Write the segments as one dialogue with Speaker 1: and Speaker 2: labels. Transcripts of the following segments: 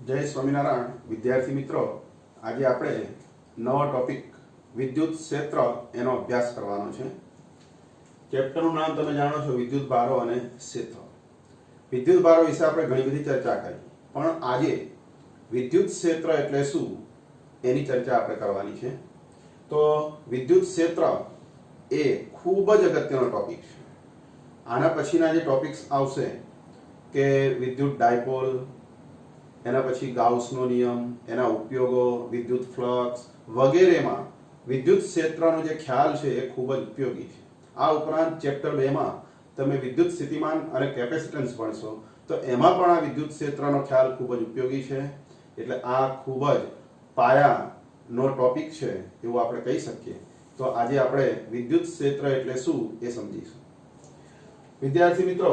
Speaker 1: जय स्वामीनारायण विद्यार्थी मित्रों, आज આપણે નવો ટોપિક વિદ્યુત ક્ષેત્ર એનો અભ્યાસ કરવાનો છે। ચેપ્ટરનું નામ તમે જાણો છો, વિદ્યુત ભારો અને ક્ષેત્ર। વિદ્યુત ભારો વિશે આપણે ઘણી બધી ચર્ચા કરી, પણ આજે વિદ્યુત ક્ષેત્ર એટલે શું એની ચર્ચા આપણે કરવાની છે। તો વિદ્યુત ક્ષેત્ર એ ખૂબ જ અગત્યનો ટોપિક છે। આના પછીના જે ટોપિક્સ આવશે કે વિદ્યુત ડાયપોલ, એના પછી ગાઉસનો નિયમ, એના ઉપયોગો, વિદ્યુત ફ્લક્સ વગેરેમાં વિદ્યુત ક્ષેત્રનો જે ખ્યાલ છે એ ખૂબ જ ઉપયોગી છે। આ ઉપરાંત ચેપ્ટર 2 માં તમે વિદ્યુત સ્થિતિમાન અને કેપેસિટન્સ ભણશો, તો એમાં પણ આ વિદ્યુત ક્ષેત્રનો ખ્યાલ ખૂબ જ ઉપયોગી છે। એટલે આ ખૂબ જ પાયાનો ટોપિક છે એવું આપણે કહી શકીએ। તો આજે આપણે વિદ્યુત ક્ષેત્ર એટલે શું એ સમજીશું। વિદ્યાર્થી મિત્રો,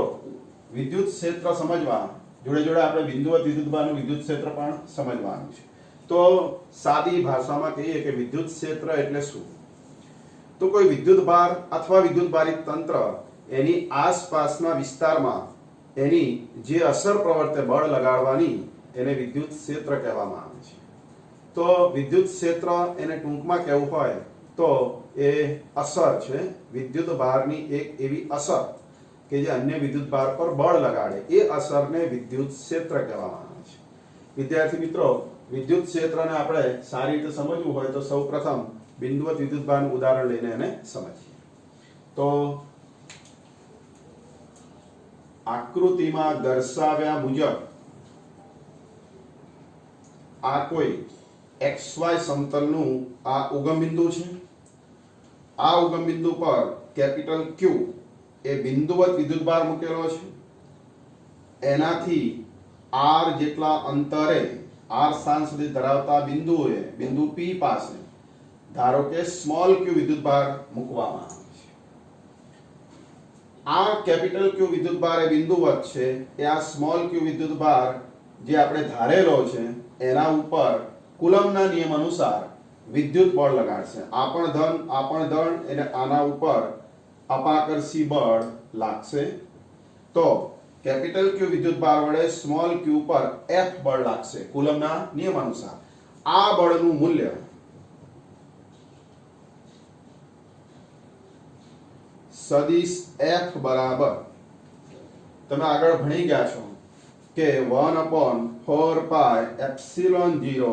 Speaker 1: વિદ્યુત ક્ષેત્ર સમજવા જોડે જોડે આપણે બિંદુવત વિદ્યુતભારનું વિદ્યુત ક્ષેત્ર પણ સમજવાનું છે। તો સાદી ભાષામાં કહીએ કે વિદ્યુત ક્ષેત્ર એટલે શું, તો કોઈ વિદ્યુત ભાર અથવા વિદ્યુત ભારિત તંત્ર એની આસપાસના વિસ્તારમાં એની જે અસર પ્રવર્તે બળ લગાડવાની એને વિદ્યુત ક્ષેત્ર કહેવામાં આવે છે। તો વિદ્યુત ક્ષેત્ર એને ટૂંકમાં કહેવું હોય તો એ અસર છે, વિદ્યુત ભારની એક એવી અસર કે જે अन्य विद्युत भार पर बल लगाड़े, ए असर ने विद्युत क्षेत्र कहेवामां आवे छे। विद्यार्थी मित्रों, विद्युत क्षेत्र ने आपणे सारी रीते समजવું હોય તો સૌપ્રથમ બિંદુવત વિદ્યુત ભારનું ઉદાહરણ લઈને એને સમજીએ। તો આકૃતિમાં દર્શાવ્યા મુજબ આ કોઈ XY સમતલનું આ ઉગમ બિંદુ છે। આ ઉગમ બિંદુ પર કેપિટલ Q એ બિંદુવત વિદ્યુત ભાર મૂકેલો છે। એનાથી r જેટલા અંતરે r સ્થાન સુધી ધરાવતા બિંદુએ બિંદુ P પાસે ધારો કે સ્મોલ q વિદ્યુત ભાર મૂકવામાં આવે છે। આ કેપિટલ Q વિદ્યુત ભાર એ બિંદુવત છે, એ આ સ્મોલ q વિદ્યુત ભાર જે આપણે ધારેલો છે એના ઉપર કુલમના નિયમ અનુસાર વિદ્યુત બળ લગાડશે। આ પણ ધન એટલે આના ઉપર અપાકર્ષી બળ लागशे। तो कैपिटल Q विद्युत भार वडे स्मॉल q पर F बळ लागशे कूलमना नियमानुसार। आ बळનું મૂલ્ય સદિશ F બરાબર તમે આગળ ભણી ગયા છો કે 1/4 પાઈ એપ્સિલોન 0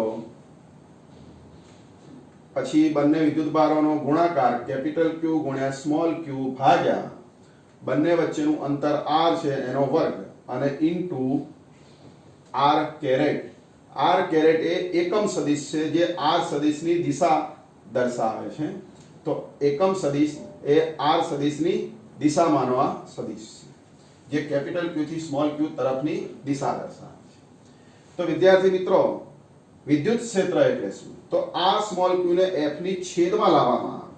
Speaker 1: પછી બંને વિદ્યુત ભારોનો ગુણાકાર કેપિટલ Q ગુણ્યા સ્મોલ q ભાગ્યા બંને વચ્ચેનું અંતર r છે એનો વર્ગ અને into r caret. r caret એ એકમ સદિશ છે જે r સદિશની દિશા દર્શાવે છે। તો એકમ સદિશ એ r સદિશની દિશામાંનો આ સદિશ છે જે કેપિટલ Q થી સ્મોલ q તરફની દિશા દર્શાવે છે। તો વિદ્યાર્થી મિત્રો, વિદ્યુત ક્ષેત્ર એટલે શું, તો આ સ્મોલ q ને f ની છેદમાં લાવવામાં આવે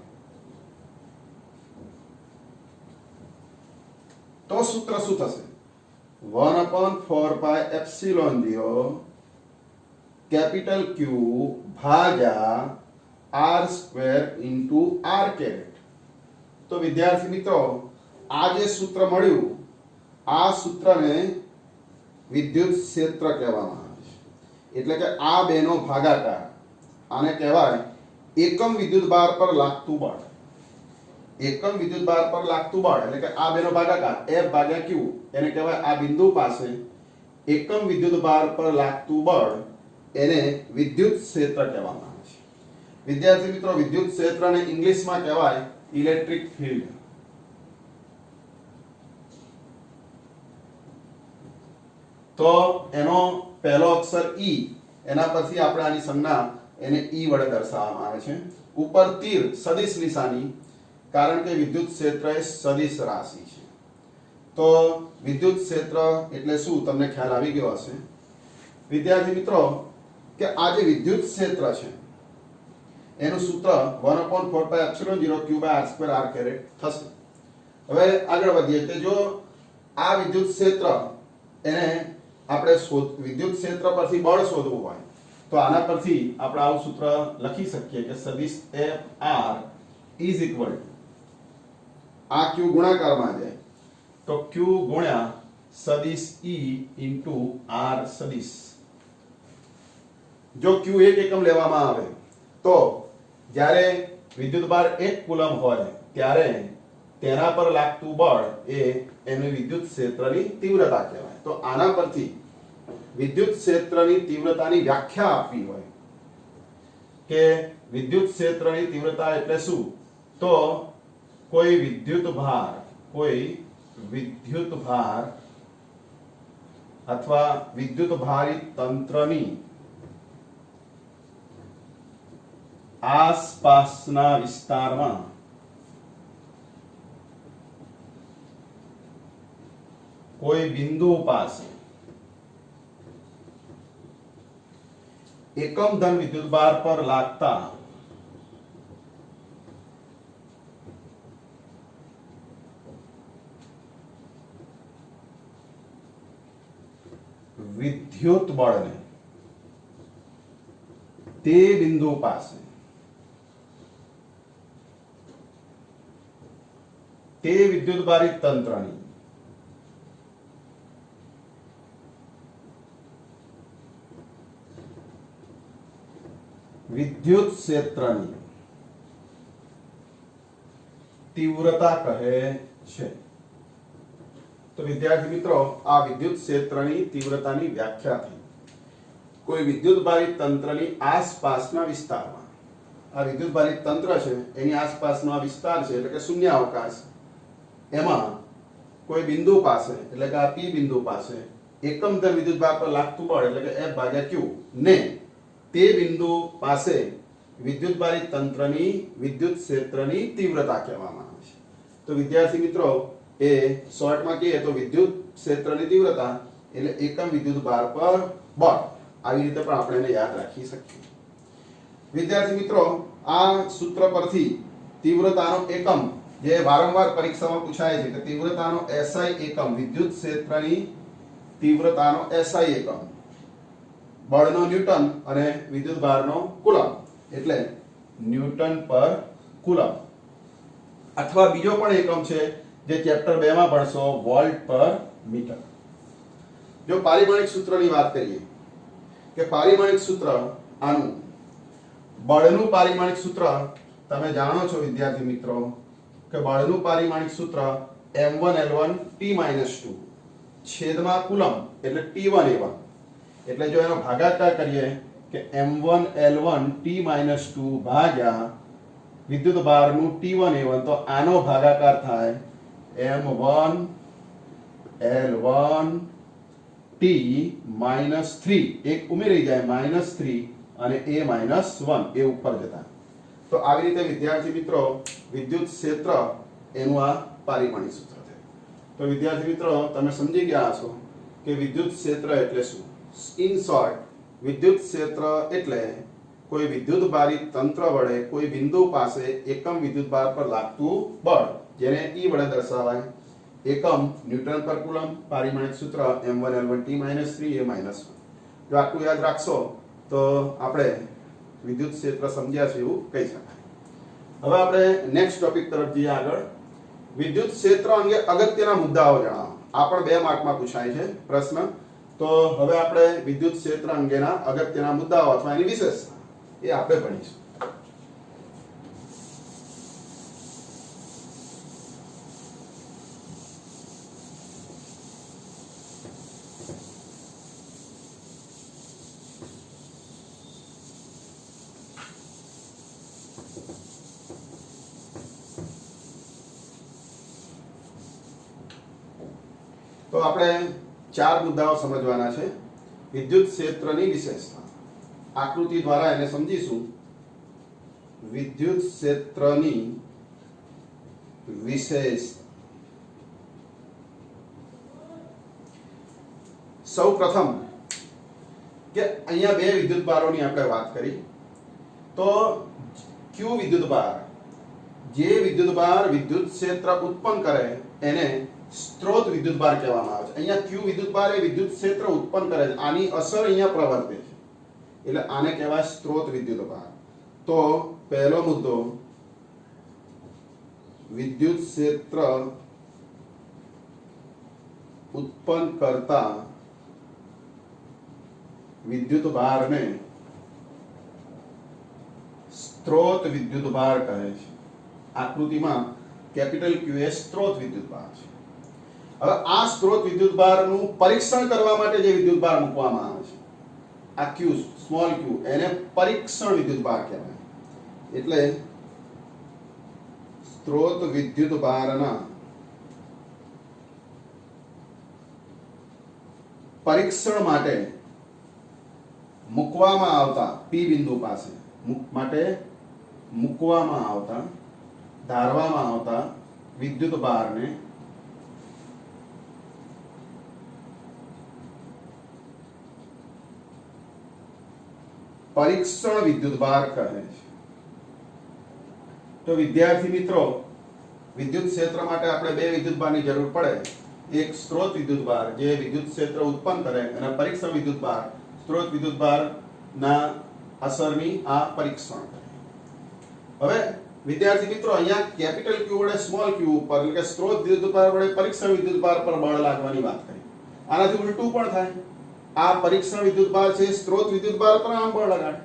Speaker 1: तो सूत्र શું થશે 1/4 પાઈ એપ્સિલોન 0 કેપિટલ Q ભાગ્યા r square into r caret. તો વિદ્યાર્થી મિત્રો, આ જે સૂત્ર મળ્યું આ સૂત્રને વિદ્યુત ક્ષેત્ર કહેવામાં આવે છે। એટલે કે આ બેનો ભાગાકાર, આને કહેવાય એકમ વિદ્યુત ભાર પર લાગતું બળ। એકમ વિદ્યુત ભાર પર લાગતું બળ એટલે કે આ બેનો ભાગાકાર F ભાગ્યા Q, એને કહેવાય આ બિંદુ પાસે એકમ વિદ્યુત ભાર પર લાગતું બળ એને વિદ્યુત ક્ષેત્ર કહેવામાં આવે છે। વિદ્યાર્થી મિત્રો, વિદ્યુત ક્ષેત્રને ઇંગ્લિશમાં કહેવાય ઇલેક્ટ્રિક ફિલ્ડ। તો એનો પહેલો અક્ષર E, એના પરથી આપણે આની સંજ્ઞા એને E વડે દર્શાવવામાં આવે છે। ઉપર તીર સદિશ નિશાની, કારણ કે વિદ્યુત ક્ષેત્ર એ સદિશ રાશિ છે। તો વિદ્યુત ક્ષેત્ર એટલે શું તમને ખ્યાલ આવી ગયો હશે। વિદ્યાર્થી મિત્રો, કે આ જે વિદ્યુત ક્ષેત્ર છે એનું સૂત્ર 1/4 pi epsilon 0 q by r square r caret થશે। હવે આગળ વધીએ કે જો આ વિદ્યુત ક્ષેત્ર એને આપણે વિદ્યુત ક્ષેત્ર પરથી બળ શોધવું હોય તો આના પરથી આપણે આવું સૂત્ર લખી શકીએ કે સદિશ Fr ઇઝ ઇક્વલ ટુ આ q ગુણાકારમાં જાય તો q ગુણ્યા સદિશ E ઇન્ટુ r સદિશ જો Q1 એકમ લેવામાં આવે તો જ્યારે વિદ્યુતભાર 1 કુલમ હોય ત્યારે તેના પર લાગતું બળ એ એનું વિદ્યુત ક્ષેત્રની તીવ્રતા કહેવાય. તો આના પરથી વિદ્યુત ક્ષેત્રની તીવ્રતાની વ્યાખ્યા આપવી હોય કે વિદ્યુત ક્ષેત્રની તીવ્રતા એટલે શું, તો કોઈ વિદ્યુત ભાર અથવા વિદ્યુત ભારિત તંત્રની આસપાસના વિસ્તારમાં કોઈ બિંદુ પાસે એકમ ધન વિદ્યુતભાર પર લાગતા વિદ્યુત બળને તે બિંદુ પાસે તે વિદ્યુતભારિત તંત્રની વિદ્યુત ક્ષેત્રની તીવ્રતા કહે છે. તો વિદ્યાર્થી મિત્રો, આ વિદ્યુત ક્ષેત્રની તીવ્રતાની વ્યાખ્યા થઈ. કોઈ વિદ્યુતભારિત તંત્રની આસપાસના વિસ્તારમાં, આ વિદ્યુતભારિત તંત્ર છે એની આસપાસનો આ વિસ્તાર છે એટલે કે શૂન્યાવકાશ, એમાં કોઈ બિંદુ પાસે એટલે કે આ P બિંદુ પાસે એકમ ધન વિદ્યુતભાર પર લાગતું બળ એટલે કે F/Q ને તે બિંદુ પાસે વિદ્યુતભારિત તંત્રની વિદ્યુત ક્ષેત્રની તીવ્રતા કહેવામાં આવે છે. તો વિદ્યાર્થી મિત્રો, એ શોર્ટમાં કહીએ તો વિદ્યુત ક્ષેત્રની તીવ્રતા એટલે એકમ વિદ્યુતભાર પર બળ, આવી રીતે પણ આપણે એને યાદ રાખી શકીએ. વિદ્યાર્થી મિત્રો, આ સૂત્ર પરથી તીવ્રતાનો એકમ જે વારંવાર પરીક્ષામાં પૂછાય છે કે તીવ્રતાનો SI એકમ, વિદ્યુત ક્ષેત્રની તીવ્રતાનો SI એકમ, બળનો ન્યૂટન અને વિદ્યુતભારનો કુલમ એટલે ન્યૂટન પર કુલમ, અથવા બીજો પણ એકમ છે જે ચેપ્ટર 2 માં ભણશો, વોલ્ટ પર મીટર. જો પારિમાણિક સૂત્રની વાત કરીએ કે પારિમાણિક સૂત્ર આનું, બળનું પારિમાણિક સૂત્ર તમે જાણો છો વિદ્યાર્થી મિત્રો કે બળનું પારિમાણિક સૂત્ર m1L1T-2 છેદમાં કુલમ એટલે T1A1, એટલે જો એનો ભાગાકાર કરીએ કે m1L1T-2 ભાગ્યા વિદ્યુતભારનું T1A1, તો આનો ભાગાકાર થાય m1L1T-3, એક ઉમેરી જાય -3 અને A-1 એ ઉપર જતા. તો આવી રીતે વિદ્યાર્થી મિત્રો વિદ્યુત ક્ષેત્ર એનું આ પારિમાણિક સૂત્ર છે. તો વિદ્યાર્થી મિત્રો, તમે સમજી ગયા છો કે વિદ્યુત ક્ષેત્ર એટલે શું. ઇન શોર્ટ, વિદ્યુત ક્ષેત્ર એટલે કોઈ વિદ્યુતભારિત તંત્ર વડે કોઈ બિંદુ પાસે એકમ વિદ્યુતભાર પર લાગતું બળ, જેને E વડે દર્શાવાય. એકમ ન્યૂટન પર કુલમ, પારિમાણિક સૂત્ર m1L1T-3 A-1. જો આટલું યાદ રાખશો તો આપણે વિદ્યુત ક્ષેત્ર સમજ્યા છે એવું કહી શકાય. હવે આપણે નેક્સ્ટ ટોપિક તરફ જઈએ આગળ. વિદ્યુત ક્ષેત્ર અંગે અગત્યના મુદ્દાઓ જણાવો. આ પણ 2 માર્કમાં પૂછાય છે પ્રશ્ન. તો હવે આપણે વિદ્યુત ક્ષેત્ર અંગેના અગત્યના મુદ્દાઓ અથવા એની વિશેષતા એ આપણે ભણીશું. તો આપણે 4 મુદ્દાઓ સમજવાના છે. વિદ્યુત ક્ષેત્રની વિશેષતા, આકૃતિ દ્વારા એને સમજીશું. વિદ્યુત ક્ષેત્રની વિશેષતા. સૌપ્રથમ કે અહીંયા 2 વિદ્યુતભારોની આપણે વાત કરી. તો Q વિદ્યુતભાર, જે વિદ્યુતભાર વિદ્યુત ક્ષેત્ર ઉત્પન્ન કરે એને સ્ત્રોત વિદ્યુતભાર કહેવામાં આવે છે. અહીંયા Q વિદ્યુતભાર એ વિદ્યુત ક્ષેત્ર ઉત્પન્ન કરે છે, આની અસર અહીંયા પ્રવર્તે છે એટલે આને કહેવાય સ્ત્રોત વિદ્યુતભાર. તો પહેલો મુદ્દો, વિદ્યુત ક્ષેત્ર ઉત્પન્ન કરતા વિદ્યુતભારને સ્ત્રોત વિદ્યુતભાર કહે છે। આકૃતિમાં કેપિટલ ક્યુ એ સ્ત્રોત વિદ્યુતભાર છે। હવે આ સ્ત્રોત વિદ્યુતભારનું પરીક્ષણ કરવા માટે જે વિદ્યુતભાર મૂકવામાં આવે છે, આ ક્યુ સ્મોલ ક્યુ, એને પરીક્ષણ વિદ્યુતભાર કહેવાય। એટલે સ્ત્રોત વિદ્યુતભારના પરીક્ષણ માટે મૂકવામાં આવતા પી બિંદુ પાસે મૂકવામાં આવતા ધારવામાં આવતા વિદ્યુતભારને પરીક્ષણ વિદ્યુતભાર કહે છે। તો વિદ્યાર્થી મિત્રો, વિદ્યુત ક્ષેત્ર માટે આપણે બે વિદ્યુતભારની જરૂર પડે। એક સ્ત્રોત વિદ્યુતભાર જે વિદ્યુત ક્ષેત્ર ઉત્પન્ન કરે, અને પરીક્ષણ વિદ્યુતભાર સ્ત્રોત વિદ્યુતભારના અસરની આ પરીક્ષણ કરે। હવે વિદ્યાર્થી મિત્રો, અહીંયા કેપિટલ ક્યુ વડે સ્મોલ ક્યુ ઉપર, એટલે કે સ્ત્રોત વિદ્યુતભાર વડે પરીક્ષણ વિદ્યુતભાર પર બળ લાગવાની વાત કરી। આનાથી ઉલટું પણ થાય। આ પરીક્ષણ વિદ્યુતભાર છે, સ્ત્રોત વિદ્યુતભાર પર આમ બળ લગાડે,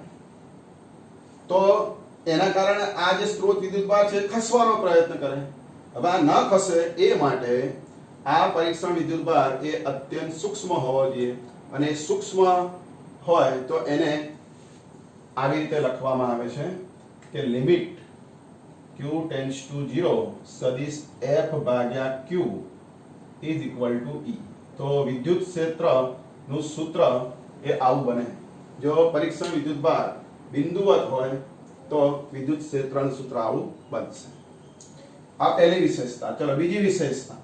Speaker 1: તો એના કારણે આ જે સ્ત્રોત વિદ્યુતભાર છે ખસવાનો પ્રયત્ન કરે। હવે આ ન ખસે એ માટે આ પરીક્ષણ વિદ્યુતભાર એ અત્યંત સૂક્ષ્મ હોવો જોઈએ, અને સૂક્ષ્મ હોય તો એને આવી રીતે લખવામાં આવે છે કે લિમિટ q ટેન્ડ્સ ટુ 0 સદિશ f ભાગ્યા q is equal to e। તો વિદ્યુત ક્ષેત્રનું સૂત્ર એ આવું બને। જો પરીક્ષણ વિદ્યુતભાર બિંદુવત હોય તો વિદ્યુત ક્ષેત્રનું સૂત્ર આવું બનશે। આ પહેલી વિશેષતા। ચલો બીજી વિશેષતા।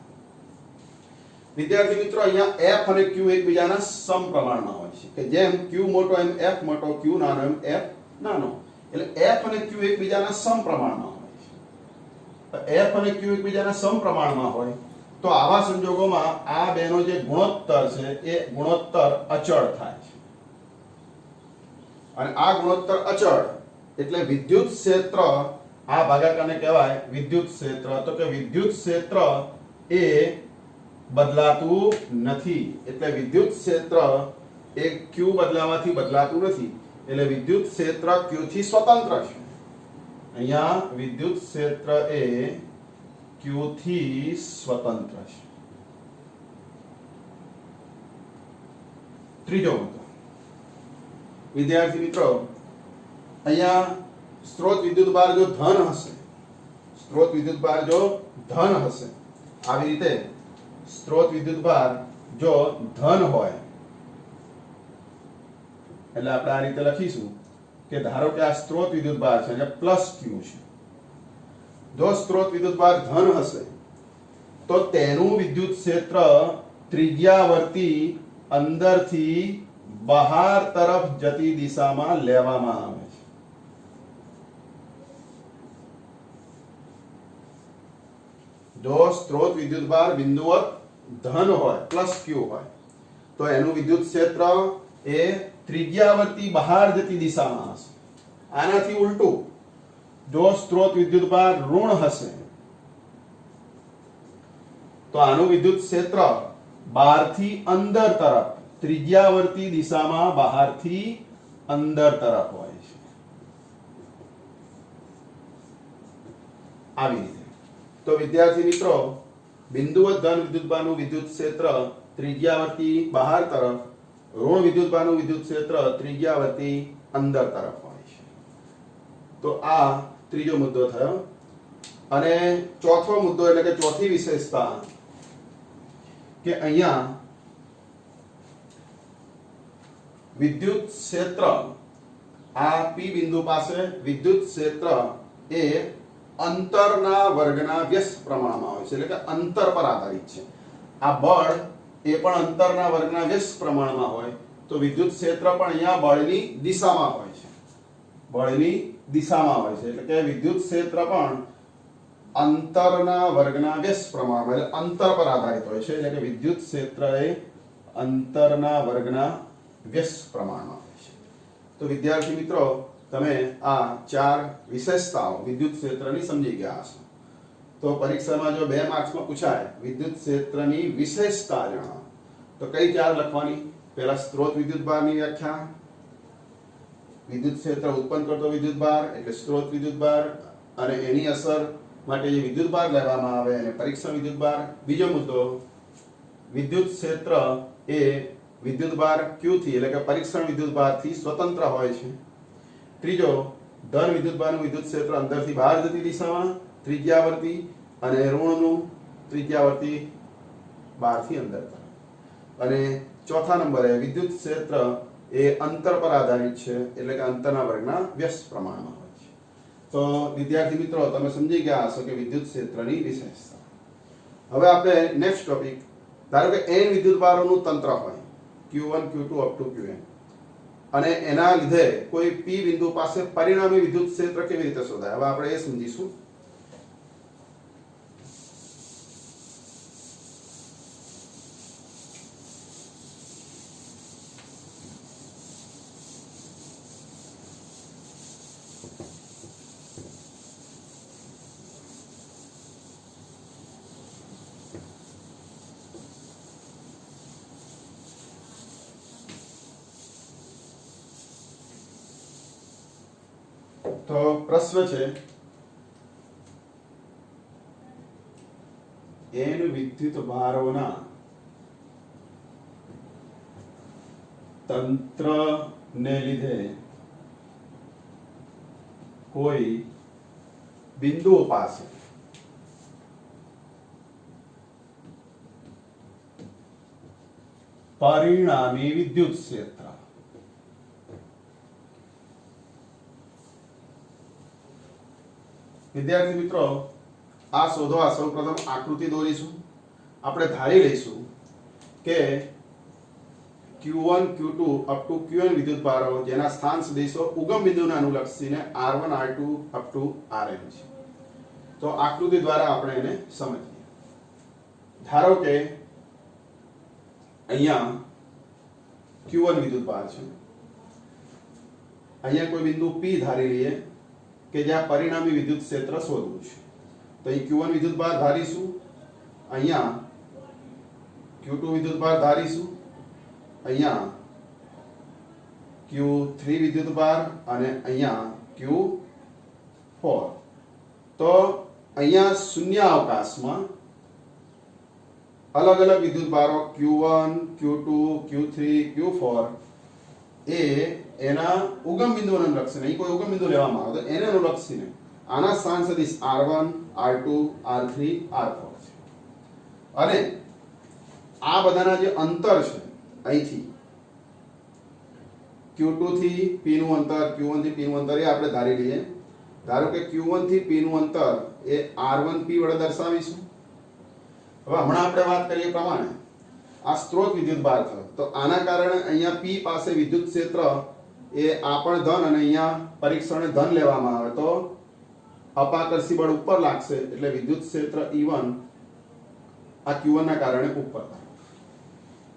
Speaker 1: વિદ્યાર્થી મિત્રો, અહીંયા f અને q એકબીજાના સમપ્રમાણમાં હોય છે, કે જેમ q મોટો એમ f મોટો, q નાનો એમ f નાનો, એટલે f અને q એકબીજાના સમપ્રમાણમાં હોય છે। f અને q એકબીજાના સમપ્રમાણમાં હોય તો આવા સંજોગોમાં આ બેનો જે ગુણોત્તર છે એ ગુણોત્તર અચળ થાય છે, અને આ ગુણોત્તર અચળ એટલે વિદ્યુત ક્ષેત્ર, આ ભાગાકારને કહેવાય વિદ્યુત ક્ષેત્ર। તો કે વિદ્યુત ક્ષેત્ર એ બદલાતું નથી, એટલે વિદ્યુત ક્ષેત્ર એ q બદલાવાથી બદલાતું નથી, એટલે વિદ્યુત ક્ષેત્ર q થી સ્વતંત્ર છે। અહીંયા વિદ્યુત ક્ષેત્ર એ q થી સ્વતંત્ર છે। ત્રીજો મુદ્દો। વિદ્યાર્થી મિત્રો, અહીંયા સ્ત્રોત વિદ્યુતભાર જો ધન હશે, સ્ત્રોત વિદ્યુતભાર જો ધન હશે, આવી રીતે સ્ત્રોત વિદ્યુતભાર જો ધન હોય, એટલે આપણે આ રીતે લખીશું કે ધારો કે આ સ્ત્રોત વિદ્યુતભાર છે અને પ્લસ ક્યુ છે। જો સ્ત્રોત વિદ્યુતભાર ધન હશે તો તેનું વિદ્યુત ક્ષેત્ર ત્રિજ્યાવર્તી અંદરથી બહાર તરફ જતી દિશામાં લેવામાં આવે છે। જો સ્ત્રોત વિદ્યુતભાર બિંદુવત ધન હોય, પ્લસ ક્યુ હોય, તો એનું વિદ્યુત ક્ષેત્ર એ ત્રિજ્યાવર્તી બહાર જતી દિશામાં હશે। આનાથી ઉલટું, જો સ્ત્રોત વિદ્યુતભાર ઋણ હશે તો આનું વિદ્યુત ક્ષેત્ર બહારથી અંદર તરફ, ત્રિજ્યાવર્તી દિશામાં બહારથી અંદર તરફ હોય છે। આવી રીતે તો વિદ્યાર્થી મિત્રો, બિંદુવત ધન વિદ્યુતભારનું વિદ્યુત ક્ષેત્ર ત્રિજ્યાવર્તી બહાર તરફ, ઋણ વિદ્યુતભારનું વિદ્યુત ક્ષેત્ર ત્રિજ્યાવર્તી અંદર તરફ હોય છે। તો આ ત્રીજો મુદ્દો થયો। અને ચોથો મુદ્દો એટલે કે ચોથી વિશેષતા કે અહીંયા વિદ્યુત ક્ષેત્ર, આ પી બિંદુ પાસે વિદ્યુત ક્ષેત્ર એ અંતરના વર્ગના વ્યસ્ત પ્રમાણમાં હોય છે, એટલે કે અંતર પર આધારિત છે। આ બળ એ પણ અંતરના વર્ગના વ્યસ્ત પ્રમાણમાં હોય તો વિદ્યુત ક્ષેત્ર પણ અહીંયા બળની દિશામાં હોય છે, બળની દિશામાં હોય છે, એટલે કે વિદ્યુત ક્ષેત્ર પણ અંતરના વર્ગના વ્યસ્ત પ્રમાણમાં, એટલે અંતર પર આધારિત હોય છે, એટલે કે વિદ્યુત ક્ષેત્ર એ અંતરના વર્ગના વ્યસ્ત પ્રમાણમાં હોય છે। તો વિદ્યાર્થી મિત્રો, તમે આ ચાર વિશેષતાઓ વિદ્યુત ક્ષેત્રની સમજી ગયા હશો। તો પરીક્ષામાં જો 2 માર્ક્સમાં પૂછાય વિદ્યુત ક્ષેત્રની વિશેષતા જણાવો, તો કઈ ચાર લખવાની? પહેલા સ્ત્રોત વિદ્યુતભારની વ્યાખ્યા, વિદ્યુત ક્ષેત્ર ઉત્પન્ન કરતો વિદ્યુતભાર એટલે સ્ત્રોત વિદ્યુતભાર અને એની અસર માટે જે વિદ્યુતભાર લેવામાં આવે એને પરીક્ષણ વિદ્યુતભાર. બીજો મુદ્દો, વિદ્યુત ક્ષેત્ર એ વિદ્યુતભાર Q થી એટલે કે પરીક્ષણ વિદ્યુતભારથી સ્વતંત્ર હોય છે. ત્રીજો, ધન વિદ્યુતભારનું વિદ્યુત ક્ષેત્ર અંદરથી બહાર જતી દિશામાં ત્રિજ્યાવર્તી અને ઋણનું ત્રિજ્યાવર્તી બહારથી અંદર તરફ. અને ચોથા નંબરે વિદ્યુત ક્ષેત્ર એ અંતર પર આધારિત છે એટલે કે અંતરના વર્ગના વ્યસ્ત પ્રમાણમાં હોય છે. તો વિદ્યાર્થી મિત્રો, તમે સમજી ગયા હશો કે વિદ્યુત ક્ષેત્રની વિશેષતા. હવે આપણે નેક્સ્ટ ટોપિક, ધારો કે n વિદ્યુતભારોનું તંત્ર હોય Q1 Q2 up to Qn અને એના લીધે કોઈ P બિંદુ પાસે પરિણામી વિદ્યુત ક્ષેત્ર કેવી રીતે શોધાય, હવે આપણે એ સમજીશું. તો પ્રશ્ન છે, n વિદ્યુત ભારોના તંત્રને લીધે કોઈ બિંદુઓ પાસે પરિણામી વિદ્યુત ક્ષેત્ર વિદ્યાર્થી મિત્રો, આ શોધવા સૌપ્રથમ આકૃતિ દોરીશું. આપણે ધારી લઈશું કે Q1 Q2 up to Qn વિદ્યુતભારો જેના સ્થાન સદિશો ઉગમ બિંદુને અનુલક્ષીને R1 R2 up to Rn છે. તો આકૃતિ દ્વારા આપણે એને સમજીએ. ધારો કે અહીંયા Q1 વિદ્યુતભાર છે, અહીંયા કોઈ બિંદુ P ધારી લઈએ કે જ્યાં પરિણામી વિદ્યુત ક્ષેત્ર શોધવું છે. તો અહીં Q1 વિદ્યુતભાર ધારીશું, અહીંયા Q2 વિદ્યુતભાર ધારીશું, અહીંયા Q3 વિદ્યુતભાર અને અહીંયા Q4. તો અહીંયા શૂન્ય અવકાશમાં અલગ અલગ વિદ્યુતભારો Q1 Q2 Q3 Q4 એ એના ઉગમ બિંદુને અનુલક્ષીને, અહીં કોઈ ઉગમ બિંદુ લેવામાં આવે તો એને અનુલક્ષીને આના સ્થાન સદિશ R1 R2 R3 R4 છે. અને આ બધાના જે અંતર છે અહીંથી Q2 થી P નું અંતર, Q1 થી P નું અંતર એ આપણે ધારી લઈએ. ધારો કે Q1 થી P નું અંતર એ R1P વડે દર્શાવીશું. હવે હમણાં આપણે વાત કરીએ પ્રમાણે આ સ્ત્રોત વિદ્યુતભાર થયો, તો આના કારણે અહીંયા P પાસે વિદ્યુત ક્ષેત્ર એ આ પણ ધન અને અહીંયા પરીક્ષણે ધન લેવામાં આવે તો અપાકર્ષી બળ ઉપર લાગશે એટલે વિદ્યુત ક્ષેત્ર E1 આ Q1 ના કારણે ઉપર તરફ.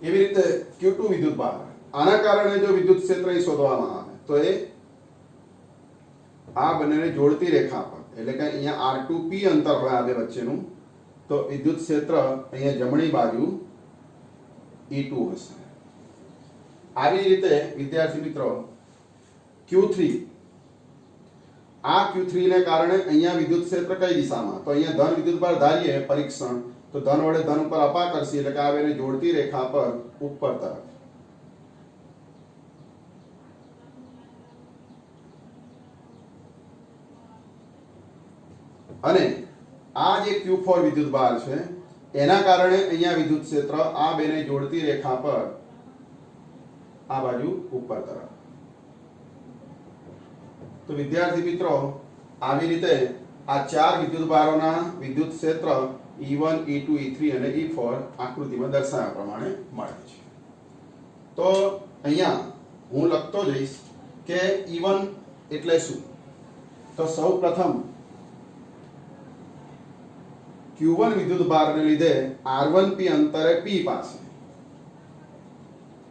Speaker 1: એવી રીતે Q2 વિદ્યુતભાર, આના કારણે જો વિદ્યુત ક્ષેત્ર એ શોધવામાં આવે તો એ આ બંનેને જોડતી રેખા પર એટલે કે અહીંયા R2P અંતર હોય આ બે વચ્ચેનું, તો વિદ્યુત ક્ષેત્ર અહીંયા જમણી બાજુ E2 હશે. આવી રીતે વિદ્યાર્થી મિત્રો Q3, આ Q3 ને કારણે અહીંયા વિદ્યુત ક્ષેત્ર કઈ દિશામાં, તો અહીંયા ધન વિદ્યુતભાર ધારીએ પરીક્ષણ, તો ધન વડે ધન ઉપર અપાકર્ષી એટલે કે આ બેને જોડતી રેખા પર ઉપર તરફ. અને આ જે Q4 વિદ્યુતભાર છે એના કારણે અહીંયા વિદ્યુત ક્ષેત્ર આ બેને જોડતી રેખા પર આ બાજુ ઉપર તરફ. તો વિદ્યાર્થી મિત્રો, આવી રીતે આ ચાર વિદ્યુતભારોના વિદ્યુત ક્ષેત્ર E1 E2 E3 અને E4 આકૃતિમાં દર્શાવ્યા પ્રમાણે મળે છે. તો અહીંયા હું લખતો જઈશ કે E1 એટલે શું. તો સૌપ્રથમ Q1 વિદ્યુતભારને લીધે R1P અંતરે P પાસે,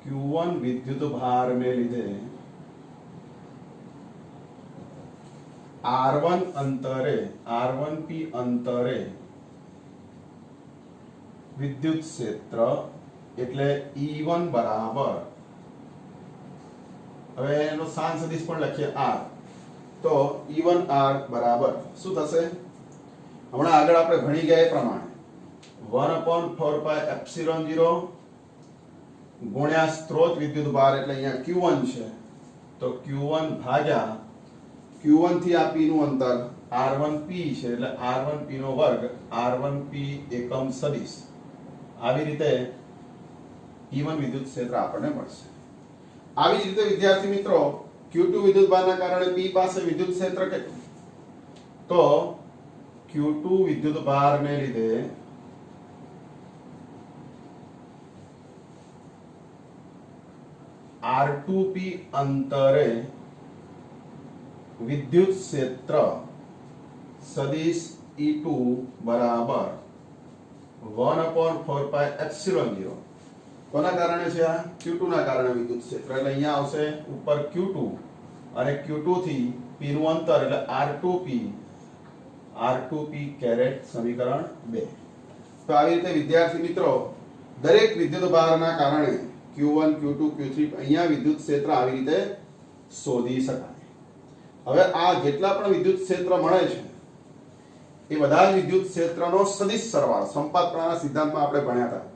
Speaker 1: Q1 વિદ્યુતભારને લીધે R1 અંતરે, R1P અંતરે વિદ્યુત ક્ષેત્ર એટલે E1 બરાબર હવે એનો સ્થાન સદિશ પણ લખીએ r, તો E1r બરાબર શું થશે? હમણાં આગળ આપણે ભણી ગયા એ પ્રમાણે 1/4πε0 ગુણ્યા સ્ત્રોત વિદ્યુતભાર એટલે અહીંયા Q1 છે, તો Q1 ભાગ્યા Q1 થી આ P નું અંતર R1P છે એટલે R1P નો વર્ગ R1P એકમ સદિશ. આવી રીતે E1 વિદ્યુત ક્ષેત્ર આપણને મળશે. આવી જ રીતે વિદ્યાર્થી મિત્રો Q2 વિદ્યુતભારના કારણે P પાસે વિદ્યુત ક્ષેત્ર કેટલું? તો Q2 વિદ્યુતભારને લીધે R2P અંતરે વિદ્યુત ક્ષેત્ર સદિશ E2 બરાબર 1/4πε0. કોના કારણે છે? આ Q2 ના કારણે વિદ્યુત ક્ષેત્ર એટલે અહીંયા આવશે ઉપર Q2 અને Q2 થી P નું અંતર એટલે R2P કેરેટ સમીકરણ 2. તો આવી રીતે વિદ્યાર્થી મિત્રો દરેક વિદ્યુતભારના કારણે Q1 Q2 Q3 અહીંયા વિદ્યુત ક્ષેત્ર આવી રીતે શોધી શકાય. હવે આ જેટલા પણ વિદ્યુત ક્ષેત્ર મળે છે એ બધા જ વિદ્યુત ક્ષેત્રનો સદિશ સરવાળો સંપાતપ્રવાહના સિદ્ધાંતમાં આપણે ભણ્યા હતા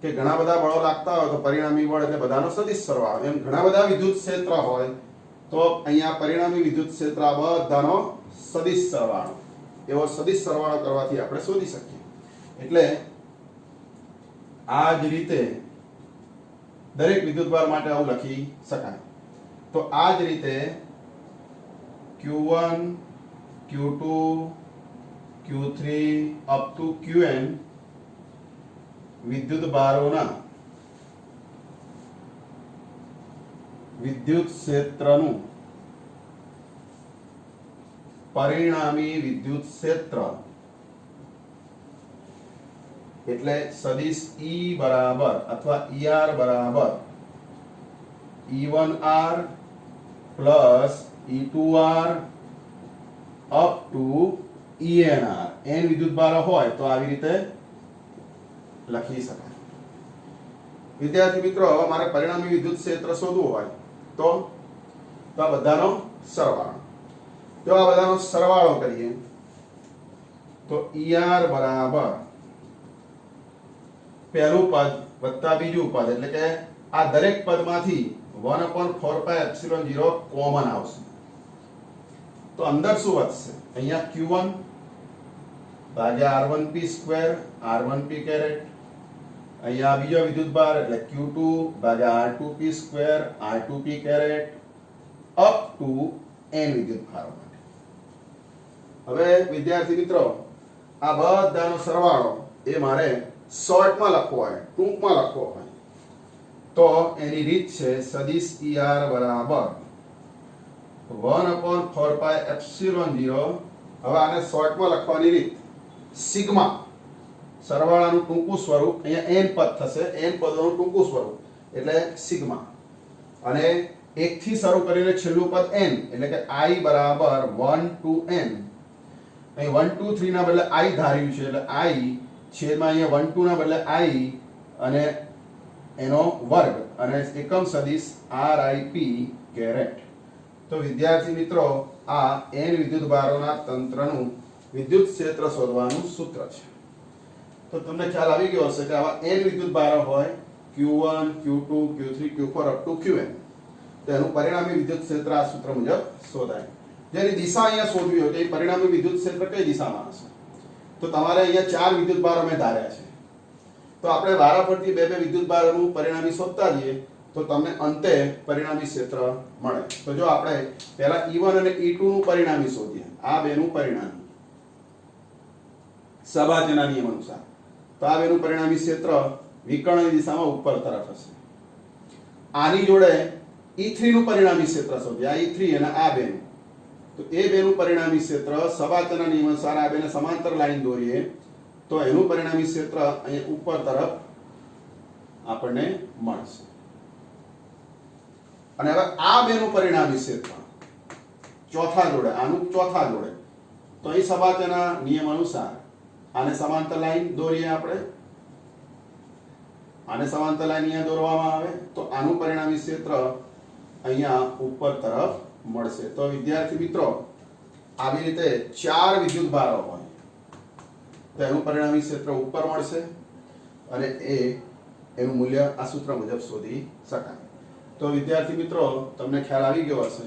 Speaker 1: કે ઘણા બધા બળો લાગતા હોય તો પરિણામી બળ એટલે બધાનો સદિશ સરવાળો. એમ ઘણા બધા વિદ્યુત ક્ષેત્ર હોય તો અહીંયા પરિણામી વિદ્યુત ક્ષેત્ર આ બધાનો સદિશ સરવાળો, એવો સદિશ સરવાળો કરવાથી આપણે શોધી શકીએ. એટલે આ જ રીતે દરેક વિદ્યુતભાર માટે આવું લખી શકાય. તો આ જ રીતે Q1 Q2 Q3 up to Qn વિદ્યુતભારોના વિદ્યુત ક્ષેત્રનું પરિણામી વિદ્યુત ક્ષેત્ર એટલે સદિશ E બરાબર અથવા ER બરાબર E1R plus E2R up to ENR. n વિદ્યુતભારો હોય તો આવી રીતે લખી શકાય. વિદ્યાર્થી મિત્રો હવે મારે પરિણામી વિદ્યુત ક્ષેત્ર શોધવું હોય તો આ બધાનો સરવાળો. જો આ બધાનો સરવાળો કરીએ તો ER બરાબર પહેલું પદ વત્તા બીજું પદ એટલે કે આ દરેક પદમાંથી 1/4πε0 કોમન આવશે. તો અંદર શું વધશે? અહીંયા Q1 ભાગ્યા R1P સ્ક્વેર R1P કેરેટ, અહીંયા બીજો વિદ્યુતભાર એટલે Q2 ભાગ્યા R2P square R2P caret up to n વિદ્યુતભારો માટે. હવે વિદ્યાર્થી મિત્રો આ બધાનો સરવાળો એ મારે શોર્ટમાં લખવો હોય, ટૂંકમાં લખવો હોય તો એની રીત છે સદિશ ER બરાબર 1/4πε0. હવે આને શોર્ટમાં લખવાની રીત સિગ્મા, સરવાળાનું ટૂંકું સ્વરૂપ, અહીંયા n પદ થશે, n પદોનું ટૂંકું સ્વરૂપ એટલે સિગ્મા, અને 1 થી શરૂ કરીને છેલ્લું પદ n એટલે કે I બરાબર 1 to n. અહીં 1 2 3 ના બદલે I ધાર્યું છે એટલે I છેદમાં અહીંયા 1 2 ના બદલે I અને એનો વર્ગ અને એકમ સદિશ RIP કેરેટ. તો વિદ્યાર્થી મિત્રો આ n વિદ્યુતભારોના તંત્રનું વિદ્યુત ક્ષેત્ર શોધવાનું સૂત્ર છે. તો તમને ખ્યાલ આવી ગયો હશે કે આવા n વિદ્યુતભારો હોય Q1 Q2 Q3 Q4 up to Qn, તો એનું પરિણામી વિદ્યુત ક્ષેત્ર આ સૂત્ર મુજબ શોધાય. જેની દિશા અહીંયા શોધવી હોય કે પરિણામી વિદ્યુત ક્ષેત્ર કઈ દિશામાં હશે, તો તમારે અહીંયા 4 વિદ્યુતભારો મેં ધાર્યા છે. તો આપણે વારાફરતી બે વિદ્યુતભારોનું પરિણામી શોધતા જઈએ તો તમને અંતે પરિણામી ક્ષેત્ર મળે. તો જો આપણે પહેલા E1 અને E2 નું પરિણામી શોધીએ, આ બેનું પરિણામી સબાચના નિયમ અનુસાર, તો આ બેનું પરિણામી ક્ષેત્ર વિકર્ણની દિશામાં ઉપર તરફ હશે. આની જોડે E3 નું પરિણામી ક્ષેત્ર શોધીએ, આ E3 અને આ બેનું, તો એ બેનું પરિણામી ક્ષેત્ર સબાચના નિયમ અનુસાર આ બેને સમાંતર લાઈન દોરીએ તો એનું પરિણામી ક્ષેત્ર અહીં ઉપર તરફ આપણને મળશે. અને હવે આ બેનું પરિણામી ક્ષેત્ર ચોથા જોડે, આનું ચોથા જોડે, તો અહીં સબાચના નિયમ અનુસાર આને સમાંતર લાઈન દોરીએ આપણે, આને સમાંતર લાઈન અહીંયા દોરવામાં આવે તો આનું પરિણામી ક્ષેત્ર અહીંયા ઉપર તરફ મળશે. તો વિદ્યાર્થી મિત્રો આવી રીતે 4 વિદ્યુત ભારો હોય તો એનું પરિણામી ક્ષેત્ર ઉપર મળશે અને એનું મૂલ્ય આ સૂત્ર મુજબ શોધી શકાય. તો વિદ્યાર્થી મિત્રો તમને ખ્યાલ આવી ગયો હશે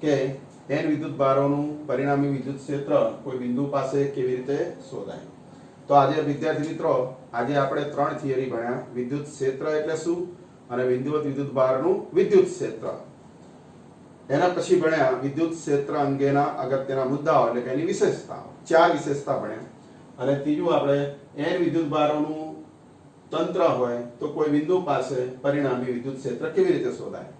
Speaker 1: કે n વિદ્યુત ભારોનું પરિણામી વિદ્યુત ક્ષેત્ર કોઈ બિંદુ પાસે કેવી રીતે શોધાય. તો આજે વિદ્યાર્થી મિત્રો આજે આપણે 3 થિયરી ભણ્યા. વિદ્યુત ક્ષેત્ર એટલે શું અને બિંદુવત વિદ્યુત ભારનું વિદ્યુત ક્ષેત્ર. એના પછી ભણ્યા વિદ્યુત ક્ષેત્ર અંગેના અગત્યના મુદ્દાઓ એટલે કે એની વિશેષતાઓ. 4 વિશેષતા ભણ્યા. અને ત્રીજું આપણે n વિદ્યુત ભારોનું તંત્ર હોય તો કોઈ બિંદુ પાસે પરિણામી વિદ્યુત ક્ષેત્ર કેવી રીતે શોધાય.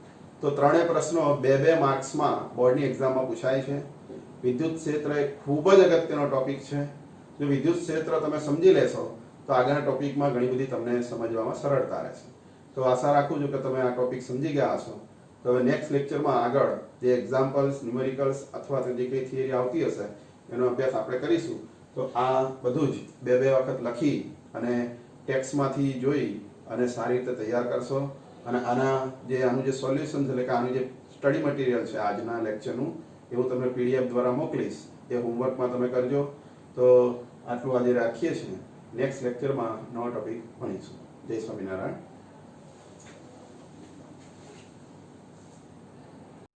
Speaker 1: તો ત્રણેય પ્રશ્નો 2-2 માર્ક્સમાં બોર્ડની એક્ઝામમાં પૂછાય છે. વિદ્યુત ક્ષેત્ર એ ખૂબ જ અગત્યનો ટોપિક છે. જો વિદ્યુત ક્ષેત્ર તમે સમજી લેશો તો આગળના ટોપિકમાં ઘણી બધી તમને સમજવામાં સરળતા રહેશે. તો આશા રાખું છું કે તમે આ ટોપિક સમજી ગયા હશો. તો હવે નેક્સ્ટ લેક્ચરમાં આગળ જે એક્ઝામ્પલ્સ, ન્યુમેરિકલ્સ અથવા તો જે કંઈ થિયરી આવતી હશે એનો અભ્યાસ આપણે કરીશું. તો આ બધું જ 2-2 વખત લખી અને ટેક્સ્ટમાંથી જોઈ અને સારી રીતે તૈયાર કરશો. અને આનું જે સોલ્યુશન છે એટલે કે આનું જે સ્ટડી મટીરિયલ છે આજના લેક્ચરનું એવું તમને PDF દ્વારા મોકલીશ. એ હોમવર્કમાં તમે કરજો. તો આટલું આજે રાખીએ છીએ. નેક્સ્ટ લેક્ચરમાં નવો ટોપિક ભણીશું. જય સ્વામિનારાયણ.